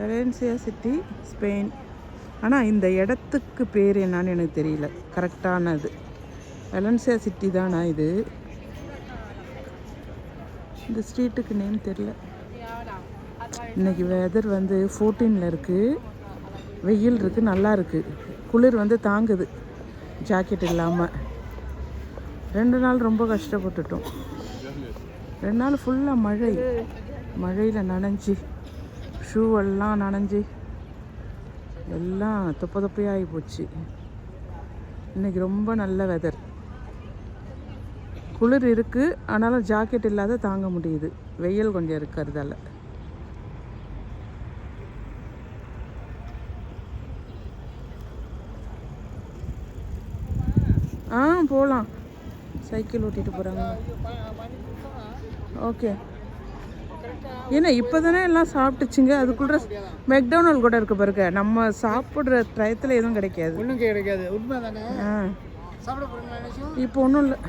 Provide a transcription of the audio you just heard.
Valencia city, Spain. ஆனால் இந்த இடத்துக்கு பேர் என்னான்னு எனக்கு தெரியல கரெக்டானது. வெலன்சியா சிட்டி தானா இது? இந்த ஸ்ட்ரீட்டுக்கு நேம் தெரியல. இன்றைக்கி வெதர் வந்து 14 இருக்குது. வெயில் இருக்குது, நல்லா இருக்குது. குளிர் வந்து தாங்குது ஜாக்கெட் இல்லாமல். 2 நாள் ரொம்ப கஷ்டப்பட்டுட்டோம். 2 நாள் ஃபுல்லாக மழையில் நனைஞ்சி ஷூவெல்லாம் நனைஞ்சி எல்லாம் தொப்பையாகி போச்சு. இன்றைக்கி ரொம்ப நல்ல வெதர். குளிர் இருக்குது, ஆனாலும் ஜாக்கெட் இல்லாத தாங்க முடியுது. வெயில் கொஞ்சம் இருக்கிறதால. போகலாம். சைக்கிள் ஓட்டிகிட்டு போகிறாங்க. ஓகே. ஏன்னா இப்போ தானே எல்லாம் சாப்பிட்டுச்சுங்க. அதுக்குள்ள மெக்டொனால்ட் கூட இருக்க பாருங்க. நம்ம சாப்பிட்ற டயத்தில் எதுவும் கிடைக்காது. ஒன்றும் கிடைக்காது. உண்மை தானே. இப்போ ஒன்றும் இல்லை.